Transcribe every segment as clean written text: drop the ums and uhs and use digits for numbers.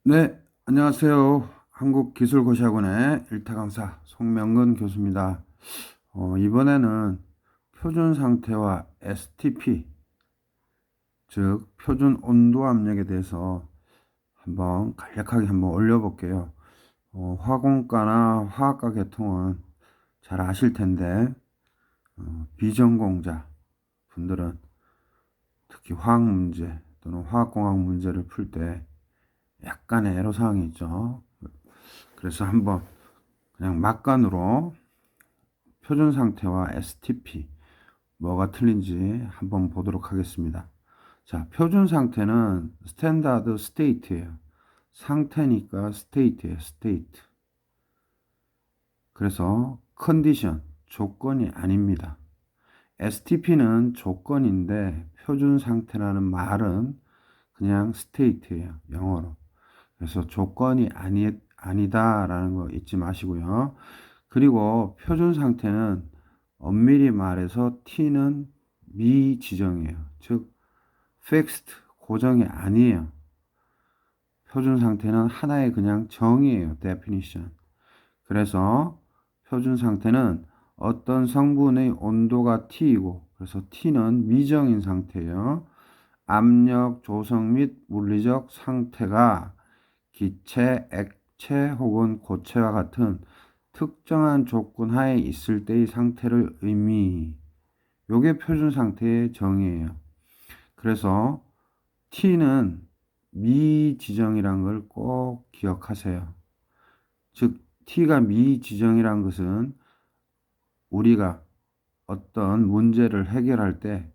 네, 안녕하세요. 한국기술고시학원의 일타 강사 송명근 교수입니다. 이번에는 표준 상태와 STP, 즉 표준 온도 압력에 대해서 간략하게 한번 올려볼게요. 화공과나 화학과 계통은 잘 아실 텐데 비전공자 분들은 특히 화학 문제 또는 화학공학 문제를 풀 때 약간의 애로사항이 있죠. 그래서 그냥 막간으로 표준 상태와 STP 뭐가 틀린지 한번 보도록 하겠습니다. 자, 표준 상태는 스탠다드 스테이트예요. 상태니까 스테이트예요. 스테이트. 그래서 컨디션, 조건이 아닙니다. STP는 조건인데 표준 상태라는 말은 그냥 스테이트예요. 영어로. 그래서 조건이 아니다라는 거 잊지 마시고요. 그리고 표준 상태는 엄밀히 말해서 T는 미지정이에요. 즉 fixed, 고정이 아니에요. 표준 상태는 하나의 그냥 정의예요. definition. 그래서 표준 상태는 어떤 성분의 온도가 T이고, 그래서 T는 미정인 상태예요. 압력, 조성 및 물리적 상태가 기체, 액체 혹은 고체와 같은 특정한 조건 하에 있을 때의 상태를 요게 표준 상태의 정의예요. 그래서 T는 미지정이란 걸 꼭 기억하세요. 즉 T가 미지정이란 것은 우리가 어떤 문제를 해결할 때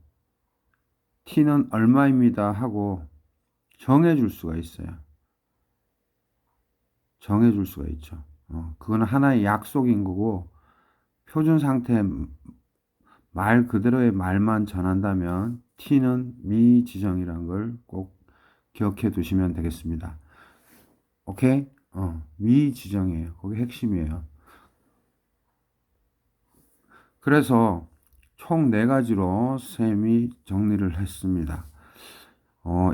T는 얼마입니다 하고 정해줄 수가 있어요. 정해줄 수가 있죠. 그건 하나의 약속인 거고, 표준 상태 말 그대로의 말만 전한다면 T는 미지정이라는 걸 꼭 기억해 두시면 되겠습니다. 오케이? 미지정이에요. 그게 핵심이에요. 그래서 총 4가지로 쌤이 정리를 했습니다.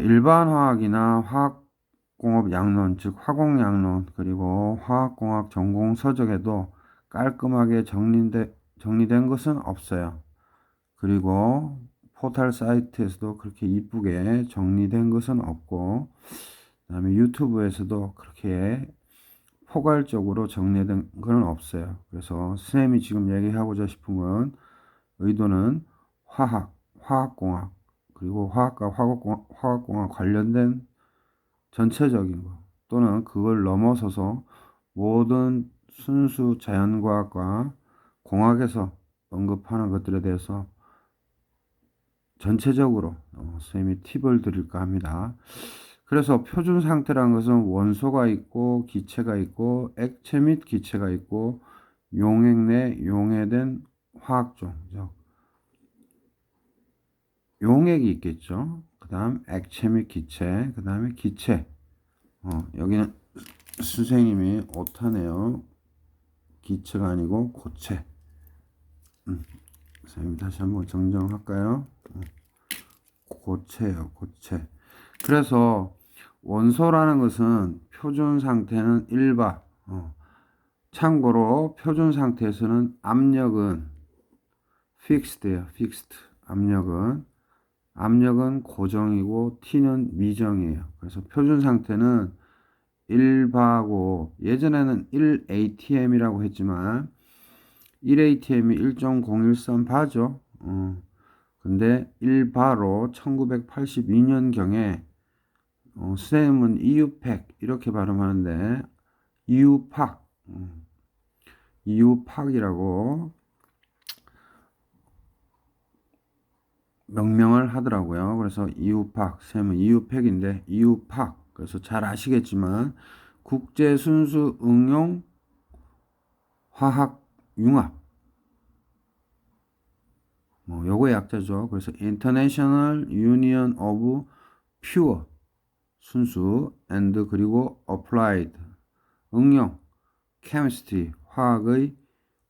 일반 화학이나 화학공업 양론, 즉 화공양론, 그리고 화학공학 전공 서적에도 깔끔하게 정리된 것은 없어요. 그리고 포털 사이트에서도 그렇게 이쁘게 정리된 것은 없고, 그다음에 유튜브에서도 그렇게 포괄적으로 정리된 건 없어요. 그래서 선생님이 지금 얘기하고자 싶은 건 의도는 화학공학, 그리고 화학과 화학공학 관련된 전체적인 것, 또는 그걸 넘어서서 모든 순수 자연과학과 공학에서 언급하는 것들에 대해서 전체적으로 선생님이 팁을 드릴까 합니다. 그래서 표준 상태라는 것은 원소가 있고 기체가 있고 액체 및 기체가 있고 용액 내 용해된 화학종, 용액이 있겠죠. 그 다음 액체 및 기체, 그 다음에 기체. 여기는 선생님이 오타네요. 기체가 아니고 고체. 선생님 다시 한번 정정할까요? 고체예요, 고체. 그래서 원소라는 것은 표준 상태는 1바. 참고로 표준 상태에서는 압력은 fixed예요. fixed. 압력은 고정이고 T는 미정이에요. 그래서 표준 상태는 1바고, 예전에는 1atm이라고 했지만 1atm이 1.013바죠. 근데 1바로 1982년경에 선생님은 이유팩 이렇게 발음하는데 이유팍이라고 명명을 하더라고요. 그래서 이유팍, 쌤은 이유팩인데 이유팍. 그래서 잘 아시겠지만 국제 순수 응용 화학 융합, 요거의 약자죠. 그래서 International Union of Pure 순수 and 그리고 applied 응용 chemistry 화학의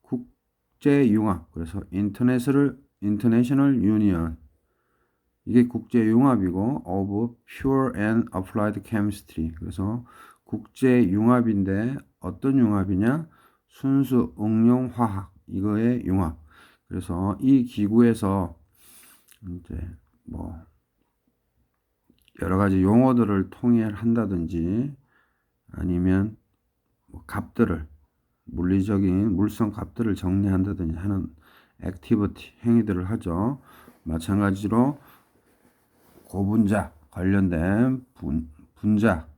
국제 융합. 그래서 International Union, 이게 국제 융합이고 of Pure and Applied Chemistry, 그래서 국제융합인데 어떤 융합이냐? 순수 응용화학 이거의 융합. 그래서 이 기구에서 이제 뭐 여러 가지 용어들을 통일한다든지 아니면 뭐 값들을 물리적인 물성 값들을 정리한다든지 하는 액티비티 행위들을 하죠. 마찬가지로 고분자 관련된 분자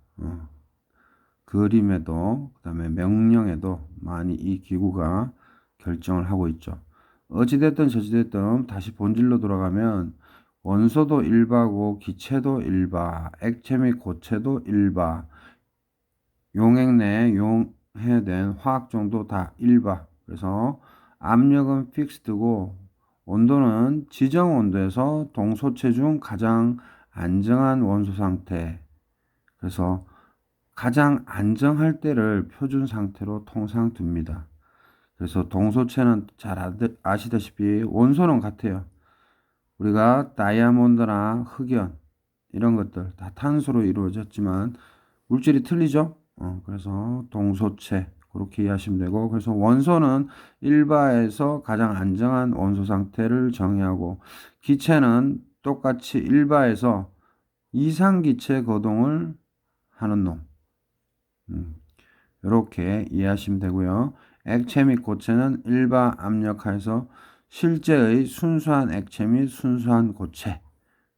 그림에도 그다음에 명령에도 많이 이 기구가 결정을 하고 있죠. 어찌됐든 저찌됐든 다시 본질로 돌아가면 원소도 일바고 기체도 일바, 액체 및 고체도 일바, 용액 내 용해된 화학종도 다 일바. 그래서 압력은 픽스드고 온도는 지정 온도에서 동소체 중 가장 안정한 원소 상태. 그래서 가장 안정할 때를 표준 상태로 통상 둡니다. 그래서 동소체는 잘 아시다시피 원소는 같아요. 우리가 다이아몬드나 흑연 이런 것들 다 탄소로 이루어졌지만 물질이 틀리죠. 그래서 동소체 그렇게 이해하시면 되고, 그래서 원소는 일바에서 가장 안정한 원소 상태를 정의하고 기체는 똑같이 일바에서 이상기체 거동을 하는 놈. 이렇게 이해하시면 되고요. 액체 및 고체는 일바 압력하에서 실제의 순수한 액체 및 순수한 고체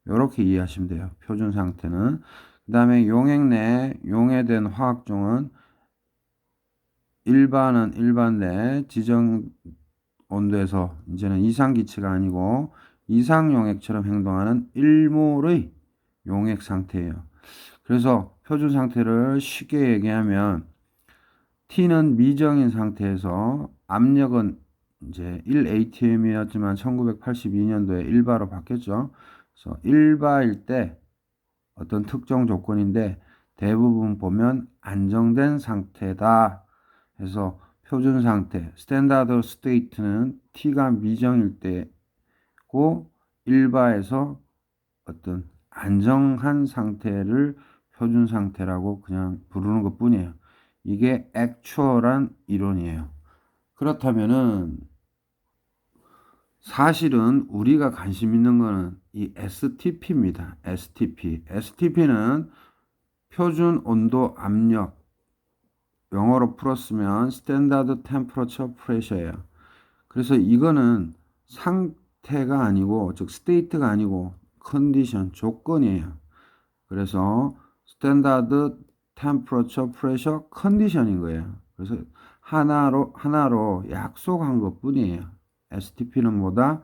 이렇게 이해하시면 돼요. 표준 상태는. 그 다음에 용액 내 용해된 화학종은 일반은 일반인데 지정 온도에서 이제는 이상기체가 아니고 이상용액처럼 행동하는 일몰의 용액 상태예요. 그래서 표준 상태를 쉽게 얘기하면 T는 미정인 상태에서 압력은 이제 1atm이었지만 1982년도에 1바로 바뀌었죠. 그래서 1바일 때 어떤 특정 조건인데 대부분 보면 안정된 상태다. 해서 표준 상태, 스탠다드 스테이트는 T가 미정일 때고 1바에서 어떤 안정한 상태를 표준 상태라고 그냥 부르는 것 뿐이에요. 이게 액추얼한 이론이에요. 그렇다면은 사실은 우리가 관심 있는 거는 이 STP입니다. STP. STP는 표준 온도 압력, 영어로 풀었으면 스탠다드 템퍼러처 프레셔예요. 그래서 이거는 상태가 아니고, 즉 스테이트가 아니고 컨디션, 조건이에요. 그래서 스탠다드 템퍼러처 프레셔 컨디션인 거예요. 그래서 하나로 약속한 것 뿐이에요. STP는 뭐다?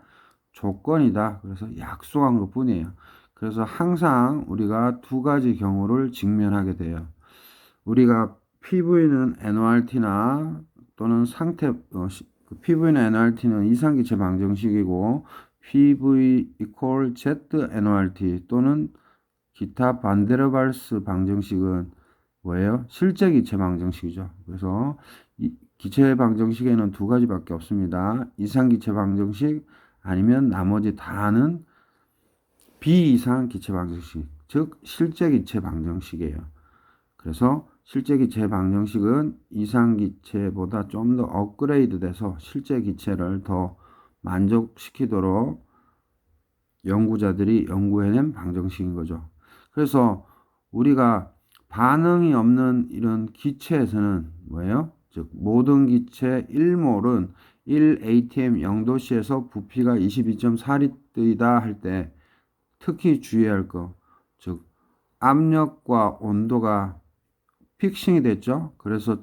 조건이다. 그래서 약속한 것 뿐이에요. 그래서 항상 우리가 두 가지 경우를 직면하게 돼요. 우리가 PV는 NORT나 또는 PV는 NORT는 이상기체 방정식이고 PV equal Z NORT 또는 기타 반데르발스 방정식은 뭐예요? 실제기체 방정식이죠. 그래서 이 기체 방정식에는 두 가지밖에 없습니다. 이상기체 방정식 아니면 나머지 다는 비이상 기체 방정식, 즉 실제기체 방정식이에요. 그래서 실제기체 방정식은 이상기체보다 좀 더 업그레이드 돼서 실제기체를 더 만족시키도록 연구자들이 연구해낸 방정식인 거죠. 그래서 우리가 반응이 없는 이런 기체에서는 뭐예요? 즉 모든 기체 1몰은 1atm 0도씨에서 부피가 22.4리터이다 할 때 특히 주의할 거, 즉 압력과 온도가 픽싱이 됐죠. 그래서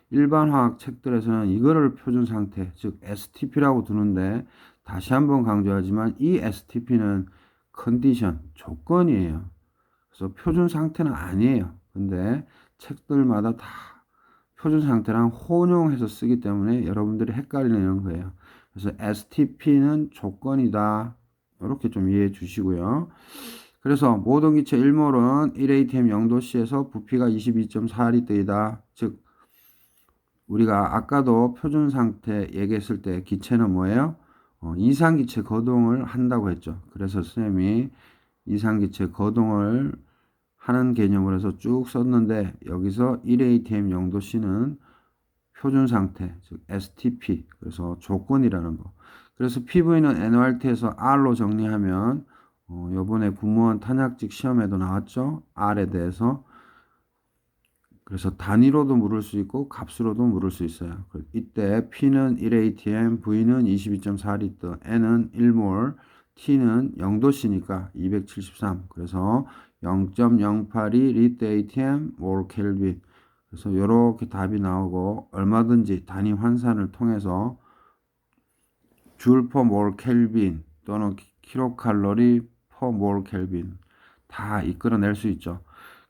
일반 화학 책들에서는 이거를 표준 상태, 즉 STP라고 두는데 다시 한번 강조하지만 이 STP는 컨디션, 조건이에요. 그래서 표준 상태는 아니에요. 근데 책들마다 다 표준 상태랑 혼용해서 쓰기 때문에 여러분들이 헷갈리는 거예요. 그래서 STP는 조건이다. 이렇게 좀 이해해 주시고요. 그래서 모든 기체 1몰은 1atm 0도씨에서 부피가 22.4리터이다. 즉 우리가 아까도 표준 상태 얘기했을 때 기체는 뭐예요? 이상기체 거동을 한다고 했죠. 그래서 선생님이 이상기체 거동을 하는 개념으로 해서 쭉 썼는데 여기서 1atm 0도씨는 표준 상태, 즉 STP, 그래서 조건이라는 거. 그래서 PV는 NORT에서 R로 정리하면 요번에 공무원 탄약직 시험에도 나왔죠. R에 대해서. 그래서 단위로도 물을 수 있고 값으로도 물을 수 있어요. 이때 P는 1atm, V는 22.4리터, N은 1몰, T는 0도씨니까 273. 그래서 0.082 리터 atm 몰 켈빈. 그래서 이렇게 답이 나오고 얼마든지 단위 환산을 통해서 줄 퍼 몰 켈빈 또는 킬로칼로리 퍼 몰 켈빈 다 이끌어낼 수 있죠.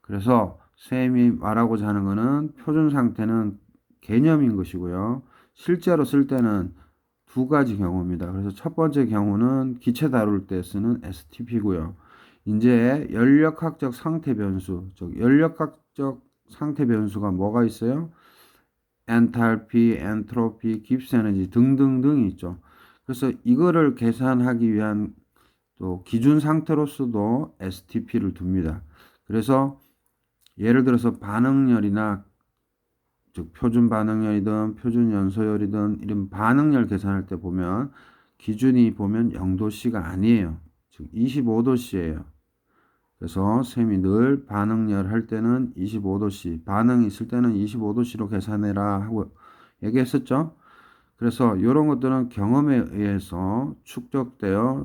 그래서 쌤이 말하고자 하는 거는 표준 상태는 개념인 것이고요. 실제로 쓸 때는 두 가지 경우입니다. 그래서 첫 번째 경우는 기체 다룰 때 쓰는 STP고요. 이제 연력학적 상태 변수, 즉 연력학적 상태 변수가 뭐가 있어요? 엔탈피, 엔트로피, 깁스 에너지 등등등이 있죠. 그래서 이거를 계산하기 위한 또 기준 상태로서도 STP를 둡니다. 그래서 예를 들어서 반응열이나 즉 표준 반응열이든 표준 연소열이든 이런 반응열 계산할 때 보면 기준이 보면 0도씨가 아니에요. 즉 25도씨예요. 그래서 쌤이 늘 반응열 할 때는 25도씨, 반응이 있을 때는 25도씨로 계산해라 하고 얘기했었죠. 그래서 이런 것들은 경험에 의해서 축적되어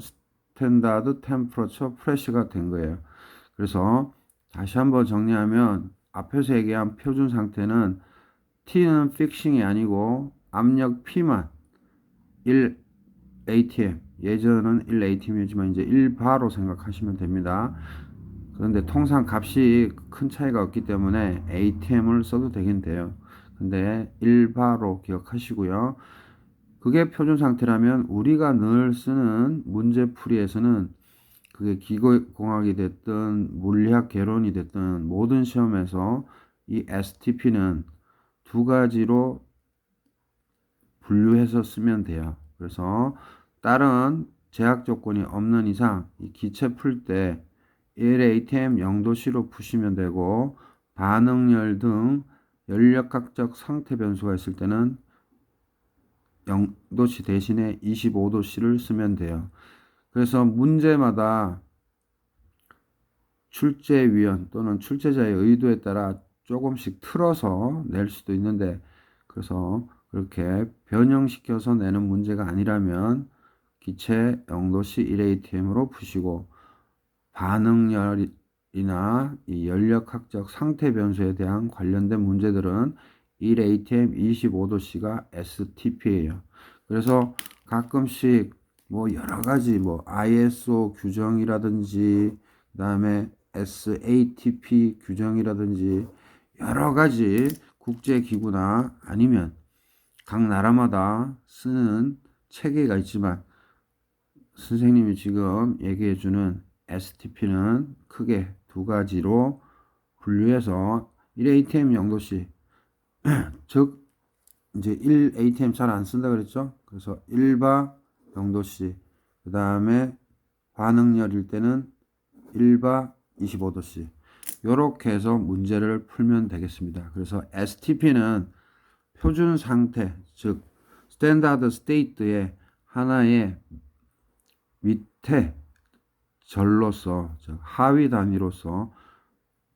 스탠다드 템퍼러처 프레시가 된 거예요. 그래서 다시 한번 정리하면 앞에서 얘기한 표준 상태는 T는 픽싱이 아니고 압력 P만 1atm, 예전은 1atm이지만 이제 1바로 생각하시면 됩니다. 그런데 통상 값이 큰 차이가 없기 때문에 atm을 써도 되긴 돼요. 근데 1바로 기억하시고요. 그게 표준 상태라면 우리가 늘 쓰는 문제풀이에서는 그게 기계공학이 됐든 물리학 개론이 됐든 모든 시험에서 이 STP는 두 가지로 분류해서 쓰면 돼요. 그래서 다른 제약 조건이 없는 이상 이 기체 풀 때 1atm 0도씨로 푸시면 되고 반응열 등 연력학적 상태 변수가 있을 때는 0도씨 대신에 25도씨를 쓰면 돼요. 그래서 문제마다 출제위원 또는 출제자의 의도에 따라 조금씩 틀어서 낼 수도 있는데 그래서 그렇게 변형시켜서 내는 문제가 아니라면 기체 0도씨 1atm으로 푸시고 반응열이나 이 연력학적 상태 변수에 대한 관련된 문제들은 1atm 25도씨가 STP예요. 그래서 가끔씩 뭐 여러 가지 뭐 ISO 규정이라든지 그다음에 SATP 규정이라든지 여러 가지 국제기구나 아니면 각 나라마다 쓰는 체계가 있지만 선생님이 지금 얘기해주는 STP는 크게 두 가지로 분류해서 1atm 0도씨 즉 이제 1atm 잘 안 쓴다 그랬죠. 그래서 1바 0도씨 그 다음에 반응열일 때는 1바 25도씨 이렇게 해서 문제를 풀면 되겠습니다. 그래서 STP는 표준 상태 즉 스탠다드 스테이트의 하나의 밑에 절로서 즉 하위 단위로서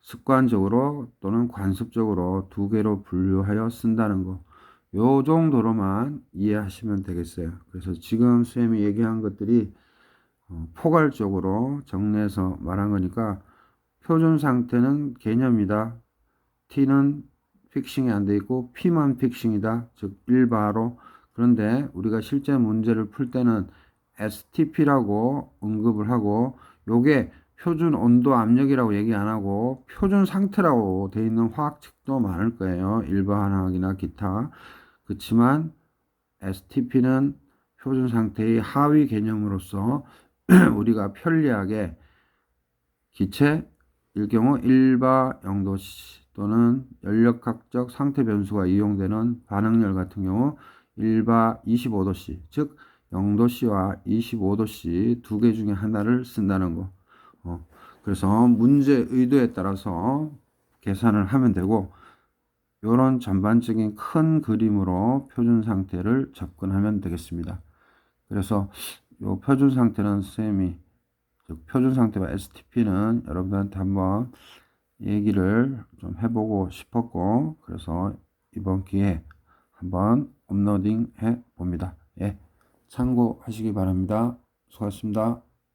습관적으로 또는 관습적으로 두 개로 분류하여 쓴다는 거. 요 정도로만 이해하시면 되겠어요. 그래서 지금 쌤이 얘기한 것들이 포괄적으로 정리해서 말한 거니까 표준 상태는 개념이다. T는 픽싱이 안 돼 있고 P만 픽싱이다. 즉 일바로. 그런데 우리가 실제 문제를 풀 때는 STP라고 언급을 하고 요게 표준 온도 압력이라고 얘기 안 하고 표준 상태라고 돼 있는 화학책도 많을 거예요. 일반화학이나 기타. 그렇지만 STP는 표준 상태의 하위 개념으로서 우리가 편리하게 기체일 경우 1바 0도씨 또는 연력학적 상태 변수가 이용되는 반응열 같은 경우 1바 25도씨 즉 0도씨와 25도씨 두 개 중에 하나를 쓴다는 거. 그래서 문제 의도에 따라서 계산을 하면 되고, 이런 전반적인 큰 그림으로 표준 상태를 접근하면 되겠습니다. 그래서 이 표준 상태는 쌤이, 즉 표준 상태와 STP는 여러분들한테 한번 얘기를 좀 해보고 싶었고, 그래서 이번 기회에 한번 업로딩 해 봅니다. 예, 참고하시기 바랍니다. 수고하셨습니다.